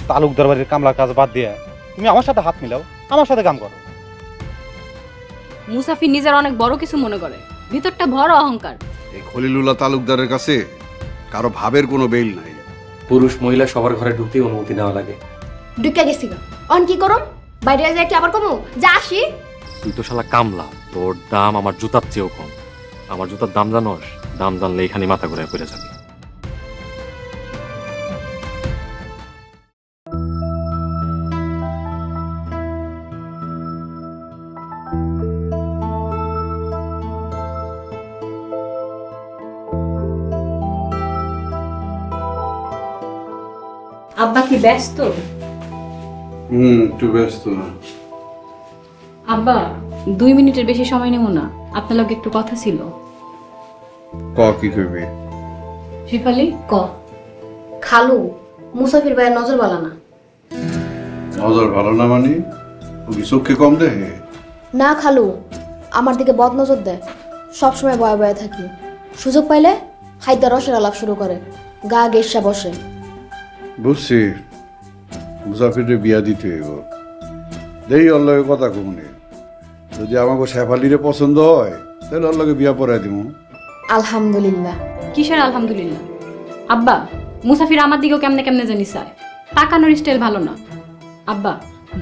তালুকদার বাড়ির কামলার কাজ বাদ দিয়ে তুমি আমার সাথে হাত মিলাও, আমার সাথে কাম করো। মুসাফির নিজের অনেক বড় কিছু মনে করে, ভিতরটা বড় অহংকার। এই খলিলুল্লাহ তালুকদারের কাছে কারো ভাবের কোনো বেল নাই। পুরুষ মহিলা সবার ঘরে ঢুকতে অনুমতি নেওয়া লাগে। ঢুকে গেছি গা, অন কি করো? বাইরে যাই কি আবার কমু? যা আসি। তুই তো শালা কামলা, তোর দাম আমার জুতার চেয়েও কম। আমার জুতার দাম জানোস? দাম জানলে এখানে মাথা ঘুরে পড়ে যাবে। আব্বা কি ব্যস্ত? একটু ব্যস্ত। আব্বা 2 মিনিটের বেশি সময় নেব না, আপনার লগে একটু কথা ছিল। কি করবি? শেফালি ক। খালু, মুসাফির ভাইয়ের নজর বালা না। নজর ভালো না মানে? ও কি চোখে কম দেখে? না খালু, আমার দিকে বদ নজর দেয়। সবসময় বয়ে বয়ে থাকি, সুযোগ পাইলে হাইদা রসের আলাপ শুরু করে, গা গেসা বসে। বুঝছি, মুসাফিরে বিয়া দিতে হইব। দেই ওর লগে কথা কমনে, যদি আমাকে শেফালিরে পছন্দ হয় তাহলে ওর লগে বিয়া পড়াই দিব। আলহামদুলিল্লাহ। কিসের আলহামদুলিল্লাহ? আব্বা মুসাফির আমার দিকেও কেমনে কেমনে জানি চায়, তাকানোর স্টাইল ভালো না। আব্বা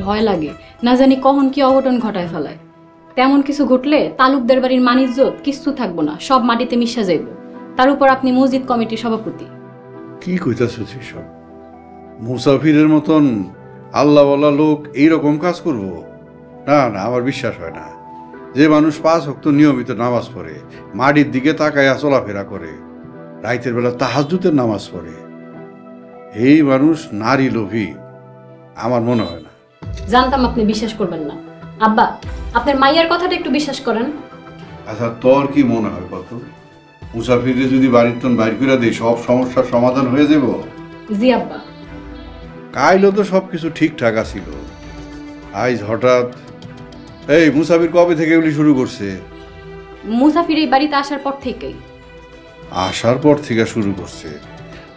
ভয় লাগে, না জানি কখন কি অঘটন ঘটায় ফেলায়। তেমন কিছু ঘটলে তালুকদার বাড়ির মান-ইজ্জত কিচ্ছু থাকবো না, সব মাটিতে মিশা যাইব। তার উপর আপনি মসজিদ কমিটির সভাপতি। কি কইতাছিস সব? মুসাফিরের মতন আল্লাহওয়ালা লোক এইরকম কাজ করব? না না, আমার বিশ্বাস হয় না। যে মানুষ 5 ওয়াক্ত নিয়মিত নামাজ পড়ে, মাটির দিকে তাকায়া চলাফেরা করে, রাতের বেলা তাহাজ্জুদের নামাজ পড়ে, এই মানুষ নারী লোভী আমার মনে হয় না। জানতাম আপনি বিশ্বাস করবেন না। আব্বা আপনার মাইয়ার কথাটা একটু বিশ্বাস করেন। আচ্ছা তোর কি মনে হয় কত? মুসাফিরে যদি বাড়ির তন বাইর করে দেয় সব সমস্যার সমাধান হয়ে যাব? জি আব্বা। কাইলো তো সবকিছু ঠিকঠাক আছিল, আজ হঠাৎ এই মুসাফির কবে থেকে এগুলি শুরু করছে? মুসাফির এই বাড়িতে আসার পর থেকেই। আসার পর থেকে শুরু করছে,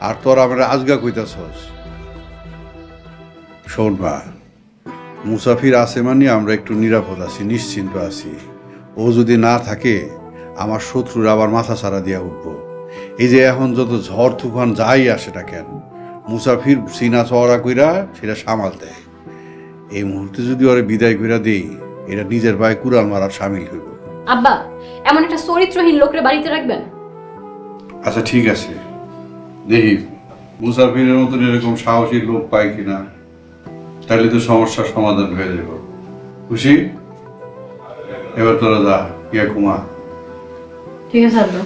আর তোর আমরা আজগা কইতাছস? শোন মা, মুসাফির আছে মানে আমরা একটু নিরাপদ আছি, নিশ্চিন্ত আছি। ও যদি না থাকে আমার শত্রুর আবার মাথা ছাড়া দিয়া উঠব। এই যে এখন যত ঝড় তুফান যাই আসে না কেন, মুসাফির সিনা চওড়া কইরা সেটা সামাল দেয়। এই মুহূর্তে যদি ওরে বিদায় কইরা দেই, এটা নিজের পায়ে কুড়াল মারার সামিল হইব। আব্বা এমন একটা চরিত্রহীন লোকরে বাড়িতে রাখবেন? আচ্ছা ঠিক আছে, দেখি মুসাফিরের মতন এরকম সাহসী লোক পাই কিনা, তাহলে তো সমস্যার সমাধান হয়ে যাব। খুশি? এবার তোরা যা, গিয়া ঘুমা। ঠিক আছে আব্বা।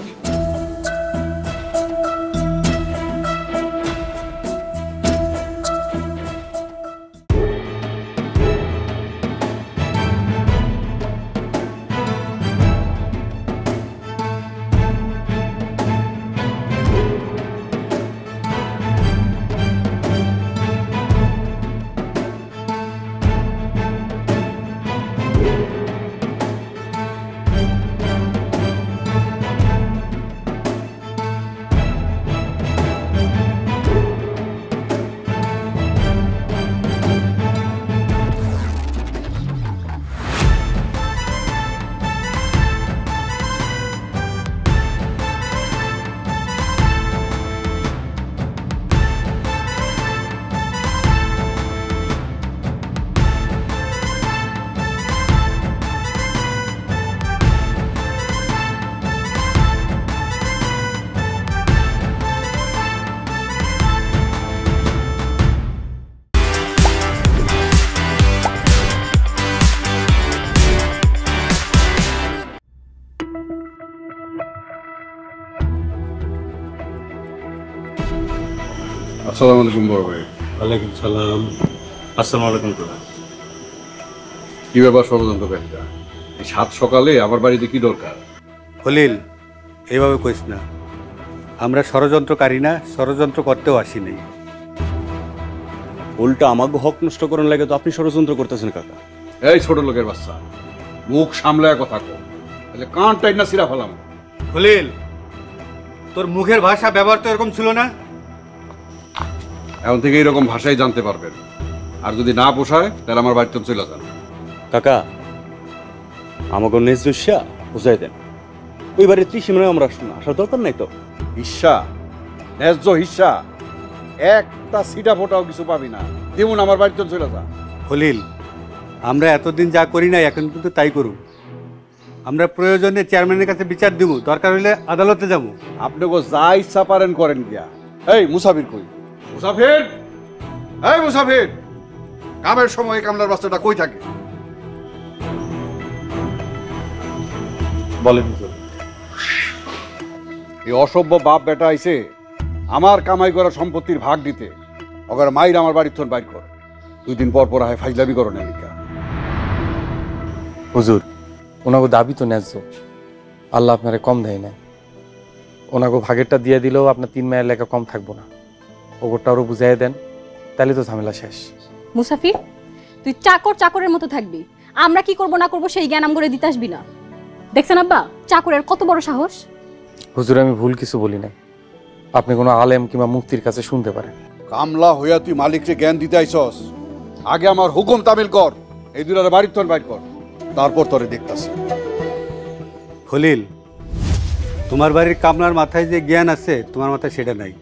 আসসালামু আলাইকুম বড় ভাই। ওয়ালাইকুম সালাম। আসসালামু আলাইকুম। কি ব্যাপার ষড়যন্ত্র ব্যাখ্যা? এই সাত সকালে আমার বাড়িতে কি দরকার? খলিল, এইভাবে কইস না। আমরা ষড়যন্ত্রকারী না, ষড়যন্ত্র করতেও আসি নাই। উল্টা আমাকে হক নষ্ট করার লাগে তো আপনি ষড়যন্ত্র করতেছেন কাকা। এই ছোট লোকের বাচ্চা, মুখ সামলায় কথা কো, তাহলে কান টাইট না সিরা ফেলাম। খলিল, তোর মুখের ভাষা ব্যবহার তো এরকম ছিল না। এখন থেকে এইরকম ভাষাই জানতে পারবেন, আর যদি না পোষায় তাহলে আমার বাড়িতে চলে যান। কাকা আমাকে নেজুসা বুঝাই দেন, ওই বাড়ির ত্রিসীমানায় আমরা আসার দরকার নাই তো। হিস্সা, ন্যায্য হিস্সা, একটা সিটা ফোটাও কিছু পাবি না। যেমন আমার বাড়িতে চলে যা। খলিল, আমরা এতদিন যা করি না এখন কিন্তু তাই করুন। আমরা প্রয়োজনে চেয়ারম্যানের কাছে বিচার দিব, দরকার হলে আদালতে যাব। আপনি গো যা ইচ্ছা পারেন করেন গিয়া। এই মুসাফির কই? মুসাফির, এই মুসাফির, কামের সময় কামলার বাচ্চাটা কই থাকে? বলেন হুজুর। এই অসভ্য বাপ বেটা আইছে আমার কামাই করা সম্পত্তির ভাগ দিতে। ওগর মাইর আমার বাড়ির থন বাইর কর। 2 দিন পর পর হয় ফাইজলামি করো না নিকা। হুজুর, ওনাকে দাবি তো ন্যায্য, আল্লাহ আপনারে কম দেয় না। ওনাকে ভাগেরটা দিয়ে দিলেও আপনার 3 মায়ের লেখা কম থাকবো না। ওগরটা আরও বুঝাই দেন, তাহলে তো ঝামেলা শেষ। মুসাফির, তুই চাকরের মতো থাকবি, আমরা কি করব না করব সেই জ্ঞান আমগরে দিতে আসবি না। দেখছেন আব্বা, চাকরের কত বড় সাহস। হুজুর, আমি ভুল কিছু বলি নাই, আপনি কোনো আলেম কিংবা মুফতির কাছে শুনতে পারেন। কামলা হইয়া তুই মালিককে জ্ঞান দিতে আইছস, আগে আমার হুকুম তামিল কর। এই দুটারে বাড়ির থন বাইর কর, তারপর তোরে দেখতাছি। খলিল, তোমার বাড়ির কামলার মাথায় যে জ্ঞান আছে তোমার মাথায় সেটা নাই।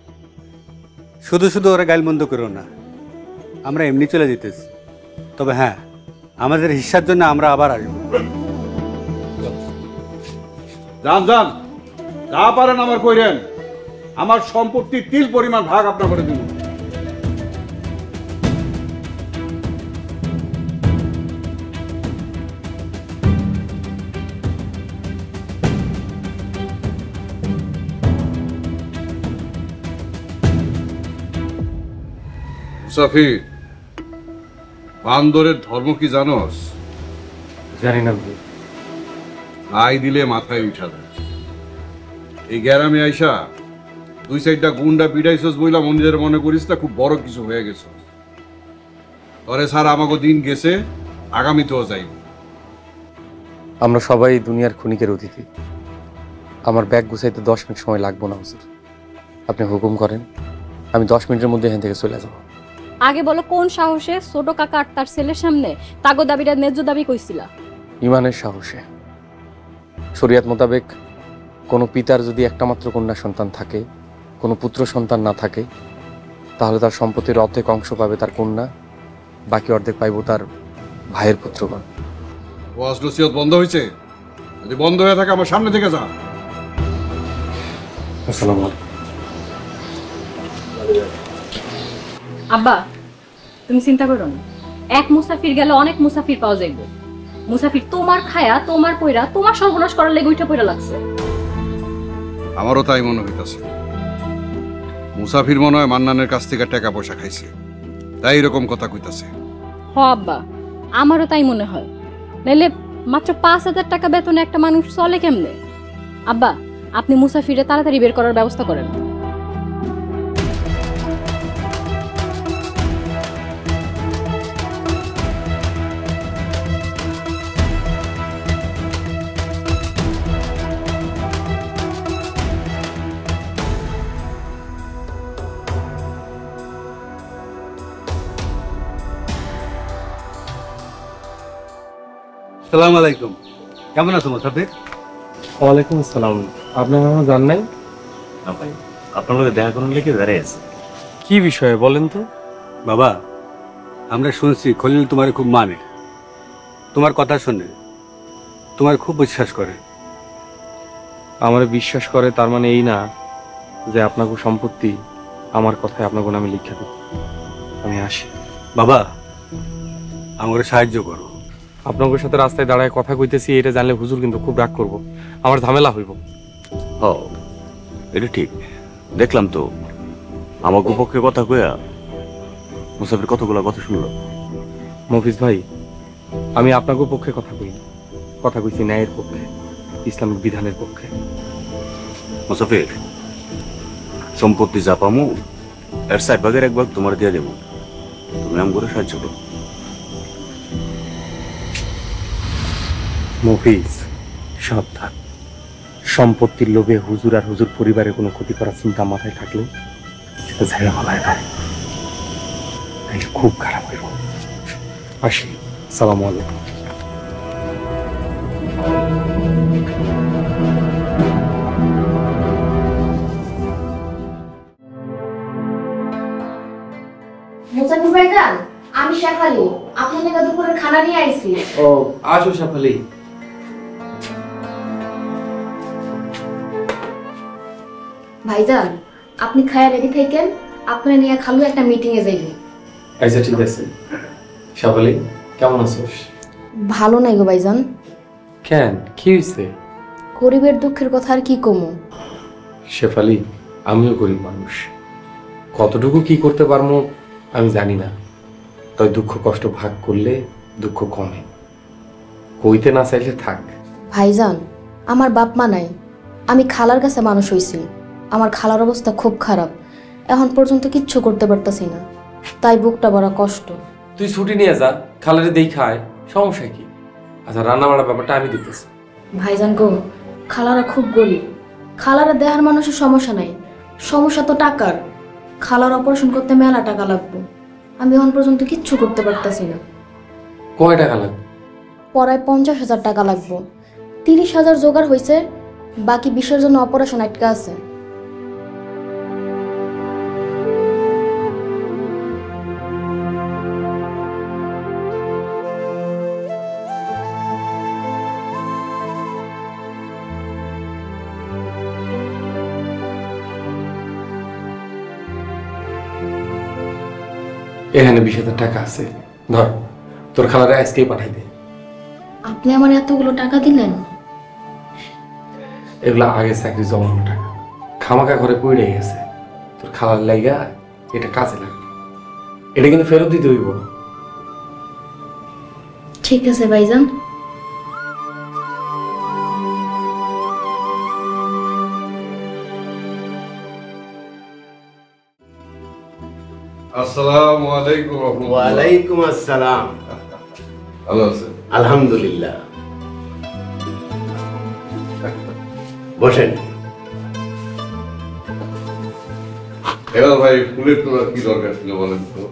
শুধু শুধু ওরা গাইলমন্দ করো না, আমরা এমনি চলে যেতেছি। তবে হ্যাঁ, আমাদের হিস্সার জন্য আমরা আবার আসবো। যান যান, যা পারেন আমার কইরেন। আমার সম্পত্তির তিল পরিমাণ ভাগ আপনার করে দিব। মুসাফির, বান্দরের ধর্ম কি জানোস? জানি না হুজুর। লাই দিলে মাথায় উঠা দেয়। এই গ্যারামে আইসা 2-4টা গুন্ডা পিড়াইছস বইলা মন্দিরের মনে করিস না খুব বড় কিছু হয়ে গেছে। তরে স্যার আমাকে দিন গেছে, আগামীতেও যাইব। আমরা সবাই দুনিয়ার ক্ষণিকের অতিথি। আমার ব্যাগ গুছাইতে 10 মিনিট সময় লাগবো না হুজুর। আপনি হুকুম করেন, আমি 10 মিনিটের মধ্যে এখান থেকে চলে যাব। আগে বলো, কোন সাহসে ছোট কাকা আর তার ছেলের সামনে তাগো দাবিটা ন্যায্য দাবি কইছিলা? ইমানের সাহসে। শরিয়াত মোতাবেক কোনো পিতার যদি একটা মাত্র কন্যা সন্তান থাকে, কোনো পুত্র সন্তান না থাকে, তাহলে তার সম্পত্তির অর্ধেক অংশ পাবে তার কন্যা, বাকি অর্ধেক পাইব তার ভাইয়ের পুত্রগণ। ওয়াজ নসিহত বন্ধ হয়েছে? যদি বন্ধ হয়ে থাকে আমার সামনে থেকে যা। আসসালামু আলাইকুম। আব্বা, তুমি চিন্তা করো না, এক মুসাফির গেলে অনেক মুসাফির পাওয়া যাইবে। মুসাফির তোমার খায়া, তোমার পয়রা, তোমার সর্বনাশ করার লেগে উঠে পয়রা লাগছে। আমারও তাই মনে হইতাছে। মুসাফির মনে হয় মান্নানের কাছ থেকে টাকা পয়সা খাইছে, তাই এরকম কথা কইতাছে। হ আব্বা, আমারও তাই মনে হয়। নাইলে মাত্র 5,000 টাকা বেতনে একটা মানুষ চলে কেমনে? আব্বা, আপনি মুসাফিরে তাড়াতাড়ি বের করার ব্যবস্থা করেন। আসসালামু আলাইকুম। কেমন আছো মুসাফির? ওয়ালাইকুম আসসালাম। আপনি আমার জান নাই? না ভাই, আপনার লোকে দেখা করার লেগে দাঁড়িয়ে আছে। কি বিষয়ে বলেন তো? বাবা, আমরা শুনছি খলিল তোমার খুব মানে, তোমার কথা শুনে তোমার খুব বিশ্বাস করে। আমার বিশ্বাস করে তার মানে এই না যে আপনাকে সম্পত্তি আমার কথায় আপনাকে নামে লিখে দেব। আমি আসি। বাবা, আমাকে সাহায্য করো। আপনাদের সাথে রাস্তায় দাঁড়ায় কথা কইতেছি, এটা জানলে হুজুর কিন্তু খুব রাগ করব, আমার ঝামেলা হইব। হ, এটা ঠিক। দেখলাম তো আমার পক্ষে কথা কইয়া মুসাফির কতগুলো কথা শুনলো। মফিজ ভাই, আমি আপনাকে পক্ষে কথা কই না, কথা কইছি ন্যায়ের পক্ষে, ইসলামিক বিধানের পক্ষে। মুসাফির, সম্পত্তি যা পামু এর 4 ভাগের 1 ভাগ তোমার দিয়ে দেবো। তুমি আম করে সাহায্য করো। মফিজ, সাবধান। সম্পত্তির লোভে হুজুর আর হুজুর পরিবারের কোনো ক্ষতি করার চিন্তা মাথায় থাকলে সেটা ঝেড়ে ফেলায় না, তাইলে খুব খারাপ হইব। আসি, সালাম আলাইকুম। মুসাফির ভাইজান, আমি শেফালি, আপনার লেগে দুপুরের খানা নিয়ে আইছি। ও আসো শেফালি। ভাইজান, আপনি খায়া রেডি থাকেন, আপনার নিয়ে খালু একটা মিটিং এ যাইবে। আচ্ছা ঠিক আছে। শেফালি কেমন আছোস? ভালো নাই গো ভাইজান। কেন, কি হয়েছে? গরিবের দুঃখের কথা আর কি কমু। শেফালি, আমিও গরিব মানুষ, কতটুকু কি করতে পারবো আমি জানি না, তাই দুঃখ কষ্ট ভাগ করলে দুঃখ কমে। কইতে না চাইলে থাক। ভাইজান, আমার বাপ মা নাই, আমি খালার কাছে মানুষ হইছি। আমার খালার অবস্থা খুব খারাপ, এখন পর্যন্ত কিচ্ছু করতে পারতাছি না, তাই বুকটা বড় কষ্ট। তুই ছুটি নিয়ে যা, খালারে দেই খায়, সমস্যা কি? আচ্ছা, রান্না বাড়ার ব্যাপারটা আমি দিতেছি। ভাইজান গো, খালারা খুব গরিব, খালারা দেহার মানুষের সমস্যা নাই, সমস্যা তো টাকার। খালার অপারেশন করতে মেলা টাকা লাগবে, আমি এখন পর্যন্ত কিচ্ছু করতে পারতাছি না। কয় টাকা লাগবে? পড়ায় 50,000 টাকা লাগবে, 30,000 জোগাড় হয়েছে, বাকি 20-এর জন্য অপারেশন আটকা আছে। এখানে 20,000 টাকা আছে, ধর, তোর খালারে আজকেই পাঠাই দে। আপনি আমার এতগুলো টাকা দিলেন? এগুলো আগে চাকরি জমানো টাকা, খামাকা ঘরে পড়ে গেছে, তোর খালার লাইগা এটা কাজে লাগবে, এটা কিন্তু ফেরত দিতে হইব। ঠিক আছে ভাইজান। আসসালামু আলাইকুম। ওয়ালাইকুম আসসালাম। ভালো আছেন? আলহামদুলিল্লাহ, বসেন। এবার ভাই, ফুলের তোলা কি দরকার ছিল বলেন তো?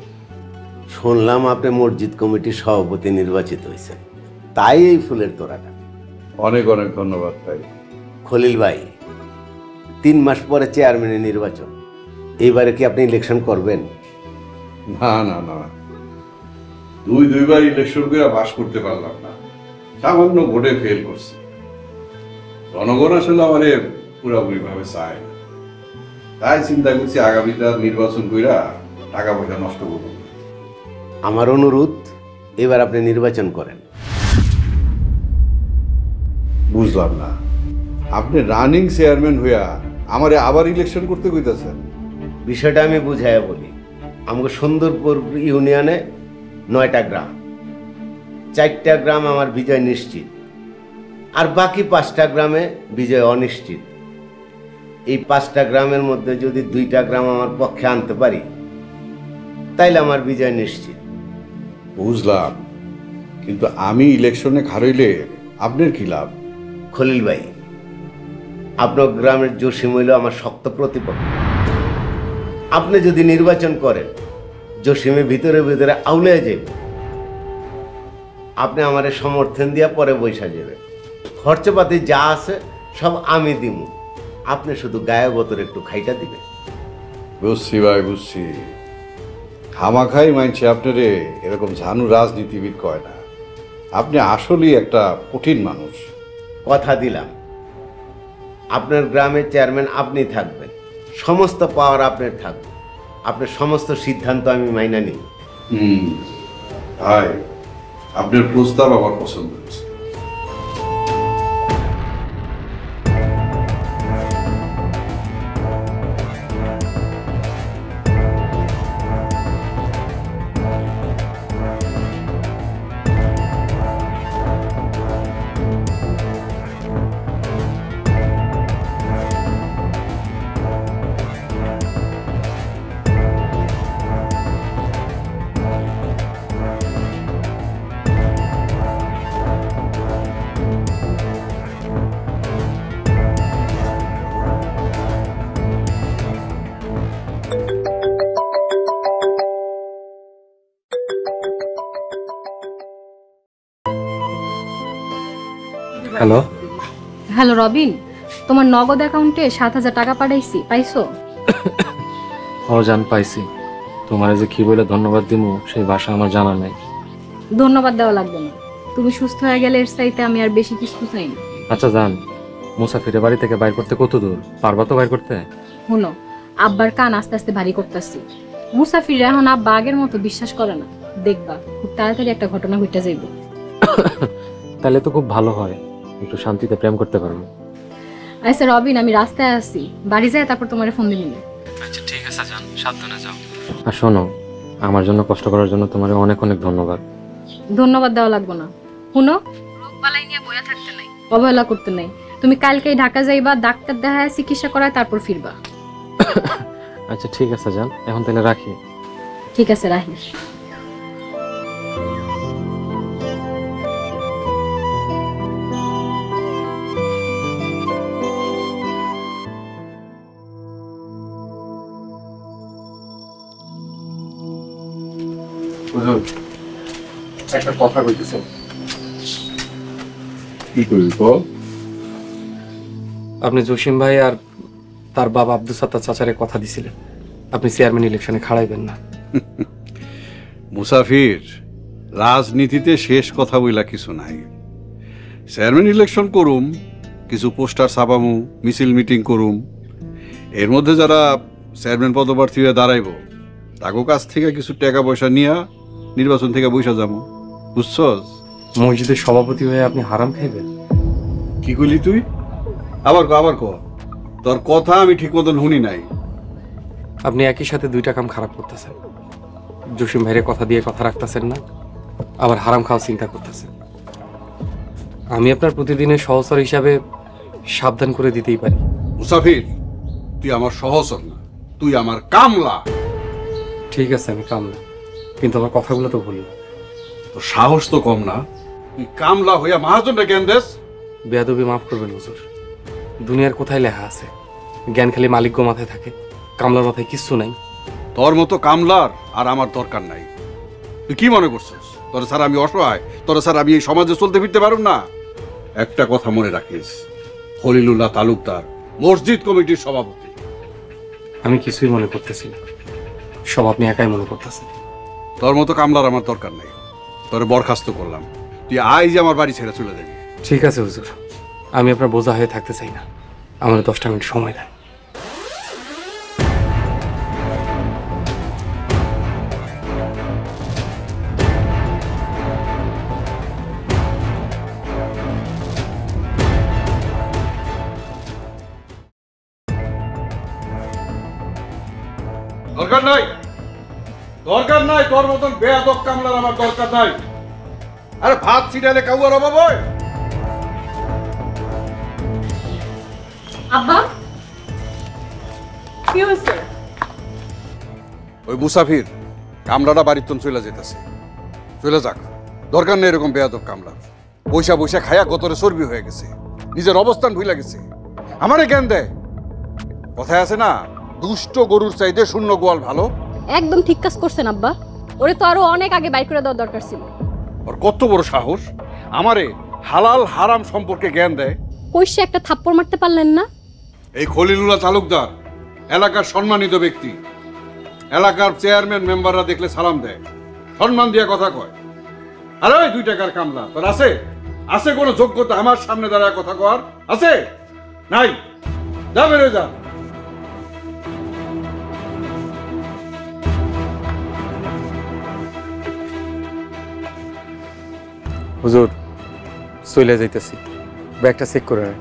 শুনলাম আপনি মসজিদ কমিটির সভাপতি নির্বাচিত হয়েছেন, তাই এই ফুলের তোড়াটা। অনেক অনেক ধন্যবাদ ভাই। খলিল ভাই, 3 মাস পরে চেয়ারম্যানের নির্বাচন, এইবারে কি আপনি ইলেকশন করবেন? না না না, দুইবার ইলেকশন করে পাস করতে পারলাম না, সামান্য ভোটে ফেল করছি। জনগণ আসলে আমার পুরাপুরি ভাবে চায় না, তাই চিন্তা করছি আগামীটা নির্বাচন কইরা টাকা পয়সা নষ্ট করব। আমার অনুরোধ, এবার আপনি নির্বাচন করেন। বুঝলাম না, আপনি রানিং চেয়ারম্যান হইয়া আমারে আবার ইলেকশন করতে কইতাছেন? বিষয়টা আমি বুঝাইয়া বলি। আমাকে সুন্দরপুর ইউনিয়নে 9টা গ্রাম, 4টা গ্রাম আমার বিজয় নিশ্চিত, আর বাকি 5টা গ্রামে বিজয় অনিশ্চিত। এই 5টা গ্রামের মধ্যে যদি 2টা গ্রাম আমার পক্ষে আনতে পারি, তাইলে আমার বিজয় নিশ্চিত। বুঝলাম, কিন্তু আমি ইলেকশনে হারাইলে আপনার কি লাভ? খলিল ভাই, আপনার গ্রামের জসিম হইল আমার শক্ত প্রতিপক্ষ। আপনি যদি নির্বাচন করেন, জসিমে ভিতরে ভিতরে আউলে যাবে, আপনি আমারে সমর্থন দিয়া পরে বৈশা যাবে। খরচপাতি যা আছে সব আমি দিব, আপনি শুধু গায়ে বোতর একটু খাইটা দিবেন। বুঝছি ভাই, বুঝছি। খামাখাই মানছে আপনারে এরকম ঝানু রাজনীতিবিদ কয় না, আপনি আসলেই একটা কঠিন মানুষ। কথা দিলাম, আপনার গ্রামের চেয়ারম্যান আপনি থাকবেন, সমস্ত পাওয়ার আপনার থাকবে, আপনার সমস্ত সিদ্ধান্ত আমি মাইনা নিই। ভাই, আপনার প্রস্তাব আমার পছন্দ হয়েছে। হ্যালো, হ্যালো রবিন, তোমার নগদ অ্যাকাউন্টে 7,000 টাকা পাঠাইছি, পাইছো? ও জান পাইছি, তোমার যে কি বলে ধন্যবাদ দিমু সেই ভাষা আমার জানা নাই। ধন্যবাদ দেওয়া লাগবে না, তুমি সুস্থ হয়ে গেলে এর চাইতে আমি আর বেশি কিছু চাই না। আচ্ছা জান, মুসাফিরের বাড়ি থেকে বাইর করতে কত দূর? পারবা তো বাইর করতে? শুনো, আব্বার কান আস্তে আস্তে ভারী করতেছি। মুসাফির এখন আব্বা আগের মতো বিশ্বাস করে না, দেখবা খুব তাড়াতাড়ি একটা ঘটনা ঘটে যাইব। তাহলে তো খুব ভালো হয়, একটু শান্তিতে প্রেম করতে পারবো। আচ্ছা রবিন, আমি রাস্তায় আছি, বাড়ি যাই তারপর তোমার ফোন দিবি। আচ্ছা ঠিক আছে জান, সাবধানে যাও। আর শোনো, আমার জন্য কষ্ট করার জন্য তোমার অনেক অনেক ধন্যবাদ। ধন্যবাদ দেওয়া লাগবে না। শুনো, রোগ বালাই নিয়ে বইয়া থাকতে নাই, অবহেলা করতে নাই। তুমি কালকেই ঢাকা যাইবা, ডাক্তার দেখায় চিকিৎসা করায় তারপর ফিরবা। আচ্ছা ঠিক আছে জান, এখন তাহলে রাখি। ঠিক আছে, রাখি। একটা কথা কইতেছে। কি করবি? আপনি জসিম ভাই আর তার বাবা আব্দুল সাত্তার চাচারে কথা দিছিলেন আপনি চেয়ারম্যান ইলেকশনে খাড়াইবেন না। মুসাফির, রাজনীতিতে শেষ কথা বইলা কিছু নাই। চেয়ারম্যান ইলেকশন করুম, কিছু পোস্টার ছাপামু, মিছিল মিটিং করুম, এর মধ্যে যারা চেয়ারম্যান পদপ্রার্থী হয়ে দাঁড়াইব তাকে কাছ থেকে কিছু টাকা পয়সা নিয়ে নির্বাচন থেকে বসে যাবো, বুঝছস? মসজিদের সভাপতি হয়ে আপনি হারাম খাইবেন? কি করলি তুই? আবার ক, তোর কথা আমি ঠিক মতন শুনি নাই। আপনি একই সাথে দুইটা কাম খারাপ করতেছেন। জসিম ভাইয়ের কথা দিয়ে কথা রাখতেছেন না, আবার হারাম খাওয়া চিন্তা করতেছেন। আমি আপনার প্রতিদিনের সহচর হিসাবে সাবধান করে দিতেই পারি। মুসাফির, তুই আমার সহচর না, তুই আমার কামলা। ঠিক আছে, আমি কামলা, কিন্তু আমার কথাগুলো তো ভুল না। তোর সাহস তো কম না, তুই কামলা হইয়া মহাজনটা জ্ঞান দেস। বেয়াদবি মাফ করবেন হুজুর, দুনিয়ার কোথায় লেখা আছে জ্ঞান খালি মালিক মাথায় থাকে, কামলার মাথায় কিচ্ছু নাই। তোর মতো কামলার আর আমার দরকার নাই। তুই কি মনে করছিস তোর স্যার আমি অসহায়? তোর স্যার আমি এই সমাজে চলতে ফিরতে পারব না? একটা কথা মনে রাখিস, খলিলুল্লাহ তালুকদার মসজিদ কমিটির সভাপতি। আমি কিছুই মনে করতেছি না, সব আপনি একাই মনে করতেছেন। তোর মতো কামলার আমার দরকার নেই, তোরে বরখাস্ত করলাম, তুই আজ আমার বাড়ি ছেড়ে চলে যাবি। ঠিক আছে হুজুর, আমি আপনার বোঝা হয়ে থাকতে চাই না, আমার 10টা মিনিট সময় দেন। দরকার নাই, দরকার নাই, তোর মতন বেয়াদব কামলার আমার দরকার নাই। আরে ভাত ছিটালে কাউয়ার অভাব হয়? আব্বা কি হয়েছে? ওই মুসাফির কামলাটা বাড়ির তন চলে যেতেছে, চলে যাক, দরকার নেই এরকম বেয়াদব কামলার। পয়সা পয়সা খায়া গতরে চর্বি হয়ে গেছে, নিজের অবস্থান ভুলে গেছে, আমারে জ্ঞান দেয়। কথায় আছে না, দুষ্ট গরুর চাইতে শূন্য গোয়াল ভালো। একদম ঠিক কাজ করছেন আব্বা, ওরে তো আরো অনেক আগে বাইর করে দেওয়া দরকার ছিল। ওর কত বড় সাহস আমারে হালাল হারাম সম্পর্কে জ্ঞান দেয়। কইসে একটা থাপ্পড় মারতে পারলেন না? এই খলিলুল্লাহ তালুকদার এলাকার সম্মানিত ব্যক্তি, এলাকার চেয়ারম্যান মেম্বাররা দেখলে সালাম দেয়, সম্মান দিয়ে কথা কয়। আরে ওই 2 টাকার কামলা তোর আছে? আছে কোনো যোগ্যতা আমার সামনে দাঁড়ায় কথা কর? আছে? নাই, যা বেরো যা। হুজুর চলে যাইতেছি, ব্যাগটা চেক করে নেন।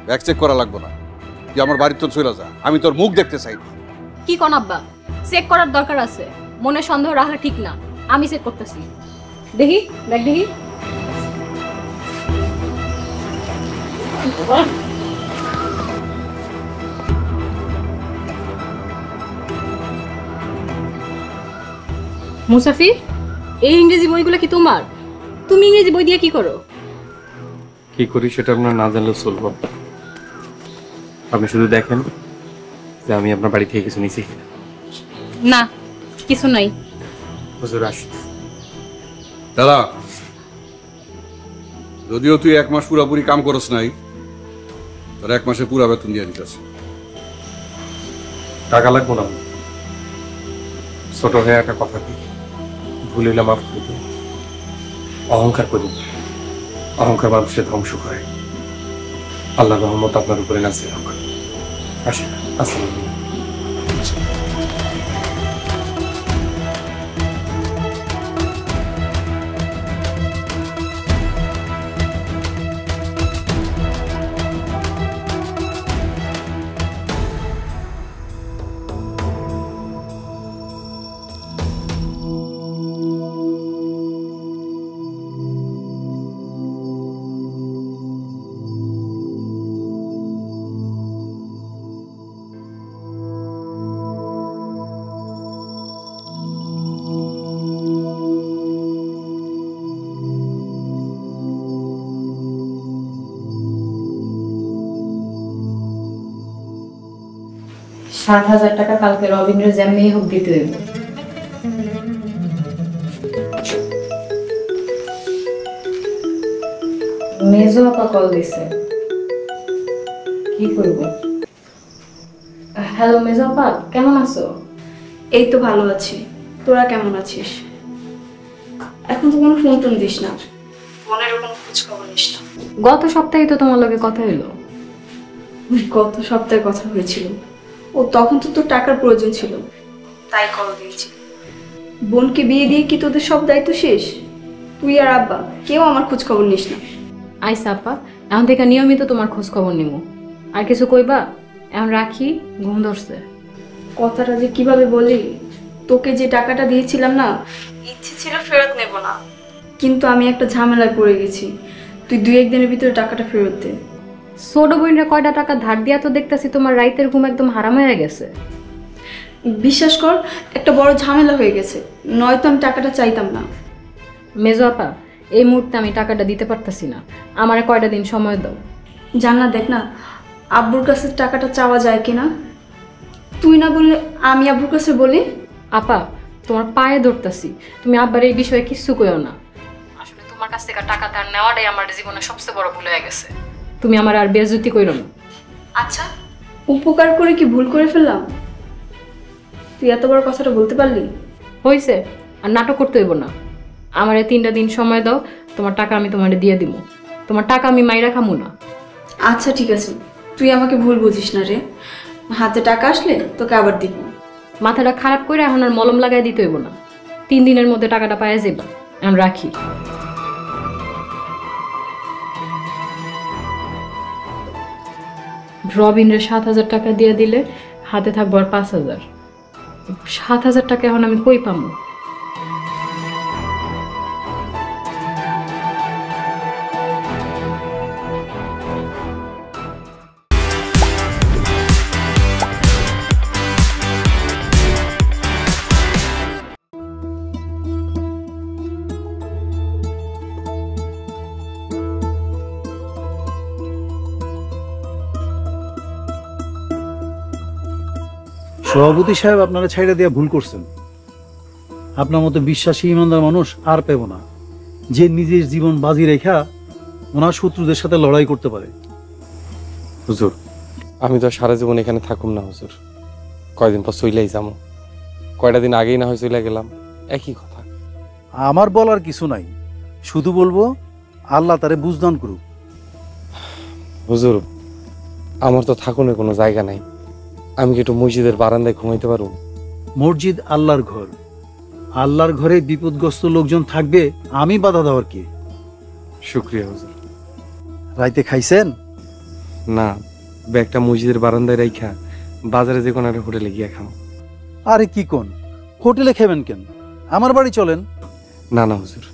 ব্যাগ চেক করা লাগবে না, তুই আমার বাড়ির তো চলে যা, আমি তোর মুখ দেখতে চাই না। কি কোন আব্বা, চেক করার দরকার আছে, মনে সন্দেহ রাখা ঠিক না। আমি চেক করতেছি, দেখি ব্যাগ দেখি। মুসাফির, এই ইংরেজি বইগুলো কি তোমার? তুমি ইংরেজি বই দিয়ে কি করো? কি করি সেটা আপনার না জানলেও চলবো। আপনি শুধু দেখেন যে আমি আপনার বাড়ি থেকে কিছু নিছি। না, কিছু নাই। হুজুর আসি। দাদা, যদিও তুই 1 মাস পুরাপুরি কাম করস নাই, তোর 1 মাসে পুরা বেতন দিয়ে দিতেছে। টাকা লাগবো না, ছোট হয়ে একটা কথা কি ভুল হইলে মাফ করে দিন। অহংকার করি, অহংকার মানুষের ধ্বংস করে। আল্লাহ রহমত আপনার উপরে নাজিল হোক। আসেন, আসসালামু আলাইকুম। ৳7,000 কালকে রবীন্দ্র যেমনি হোক দিতে হইব। মেজো আপা কল দিছে, কি করব? হ্যালো মেজো আপা, কেমন আছো? এই তো ভালো আছি, তোরা কেমন আছিস? এখন তো কোনো ফোন টোন দিস না, বোনেরও কোনো খোঁজ খবর নিস না। গত সপ্তাহে তো তোমার লগে কথা হইলো। গত সপ্তাহে কথা হয়েছিল, ও তখন তো তোর টাকার প্রয়োজন ছিল, তাই কল দিয়েছি। বোনকে বিয়ে দিয়ে কি তোদের সব দায়িত্ব শেষ? তুই আর আব্বা কেউ আমার খোঁজ খবর নিস না। আইসা আপা, এখন থেকে নিয়মিত তোমার খোঁজ খবর নিব। আর কিছু কইবা? এখন রাখি, ঘুম ধরছে। কথাটা যে কিভাবে বলি, তোকে যে টাকাটা দিয়েছিলাম না, ইচ্ছে ছিল ফেরত নেব না, কিন্তু আমি একটা ঝামেলায় পড়ে গেছি। তুই 2-1 দিনের ভিতরে টাকাটা ফেরত দে। ছোট বোনরা কয়টা টাকা ধার দিয়া তো দেখতেছি তোমার রাইতের ঘুম একদম হারাম হয়ে গেছে। বিশ্বাস কর, একটা বড় ঝামেলা হয়ে গেছে, নয়তো আমি টাকাটা চাইতাম না। মেজো আপা, এই মুহূর্তে আমি টাকাটা দিতে পারতাছি না, আমারে কয়টা দিন সময় দাও। জান্নাত, দেখ না আব্বুর কাছে টাকাটা চাওয়া যায় কিনা। তুই না বললে আমি আব্বুর কাছে বলি। আপা, তোমার পায়ে ধরতাছি, তুমি আব্বার এই বিষয়ে কিচ্ছু কইও না। আসলে তোমার কাছ থেকে টাকা ধার নেওয়াটাই আমার জীবনের সবচেয়ে বড় ভুল হয়ে গেছে। তুমি আমার আর বেইজ্জতি কইরো না। আচ্ছা, উপকার করে কি ভুল করে ফেললাম? তুই এত বড় কথাটা বলতে পারলি? হইছে, আর নাটক করতে হইব না। আমারে 3টা দিন সময় দাও, তোমার টাকা আমি তোমারে দিয়ে দিব। তোমার টাকা আমি মাইরা খামু না। আচ্ছা ঠিক আছে, তুই আমাকে ভুল বুঝিস না রে। হাতে টাকা আসলে তোকে আবার দিব। মাথাটা খারাপ করে এখন আর মলম লাগাই দিতে হইব না। 3 দিনের মধ্যে টাকাটা পাইয়া যাবা। এখন রাখি। রবিনরে 7,000 টাকা দিয়ে দিলে হাতে থাকবো আর 5,000। 7,000 টাকা এখন আমি কই পাবো? সভাপতি সাহেব, আপনারা ছাইড়া দিয়া ভুল করছেন। আপনার মতো বিশ্বাসী ইমানদার মানুষ আর পেব না, যে নিজের জীবন বাজি রেখা ওনার শত্রুদের সাথে লড়াই করতে পারে। হুজুর, আমি তো সারা জীবন এখানে থাকুম না হুজুর, কয়দিন পর চইলাই যাবো। কয়টা দিন আগেই না হয় চইলা গেলাম, একই কথা। আমার বলার কিছু নাই, শুধু বলবো আল্লাহ তারে বুঝদান করুক। হুজুর, আমার তো থাকুনের কোনো জায়গা নাই, আমি কি একটু মসজিদের বারান্দায় ঘুমাইতে পারবো? মসজিদ আল্লাহর ঘর, আল্লাহর ঘরে বিপদগ্রস্ত লোকজন থাকবে, আমি বাধা দেওয়ার কি? শুক্রিয়া হুজুর। রাইতে খাইছেন? না, ব্যাগটা মসজিদের বারান্দায় রাইখা বাজারে যে কোনো একটা হোটেলে গিয়া খাম। আরে কি কোন, হোটেলে খাবেন কেন? আমার বাড়ি চলেন। না না হুজুর,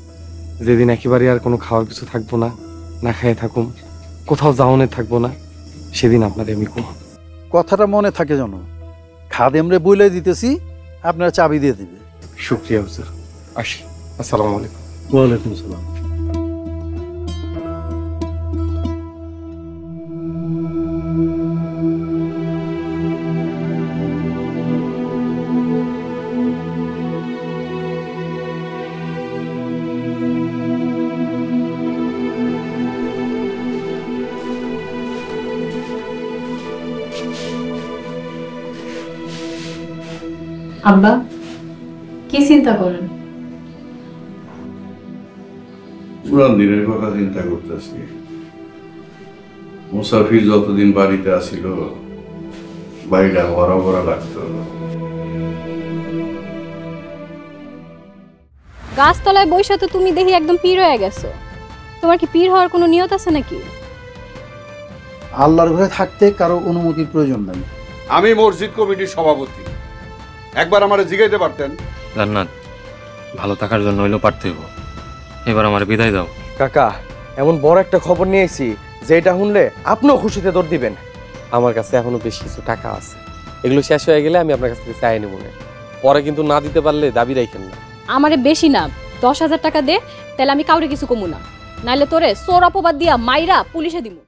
যেদিন একেবারে আর কোনো খাওয়ার কিছু থাকবো না, না খাইয়ে থাকুম, কোথাও যাওনে থাকবো না, সেদিন আপনাদের আমি কম। কথাটা মনে থাকে যেন। খাদেমরে বইলে দিতেছি, আপনারা চাবি দিয়ে দিবে। শুক্রিয়া হুজুর, আসি। আসসালামু আলাইকুম। ওয়ালাইকুম সালাম। আব্বা কি চিন্তা করেন? পুরান দিনের কথা চিন্তা করতেছি। মুসাফির যতদিন বাড়িতে আসিল বাড়িটা ভরা ভরা লাগতো। গাছতলায় বইসা তো তুমি দেখি একদম পীর হয়ে গেছো। তোমার কি পীর হওয়ার কোনো নিয়ত আছে নাকি? আল্লাহর ঘরে থাকতে কারো অনুমতির প্রয়োজন নাই। আমি মসজিদ কমিটির সভাপতি, একবার আমারে জিগাইতে পারতেন। জান্নাত, ভালো থাকার জন্য হইলেও পারতে হইব। এবার আমার বিদায় দাও। কাকা, এমন বড় একটা খবর নিয়ে এসেছি যেটা শুনলে আপনিও খুশিতে দৌড় দিবেন। আমার কাছে এখনো বেশ কিছু টাকা আছে, এগুলো শেষ হয়ে গেলে আমি আপনার কাছ থেকে চাই নেব না। পরে কিন্তু না দিতে পারলে দাবি রাখেন না। আমারে বেশি না 10,000 টাকা দে, তাহলে আমি কাউরে কিছু কমু না, নাইলে তোরে চোর অপবাদ দিয়া মাইরা পুলিশে দিমু।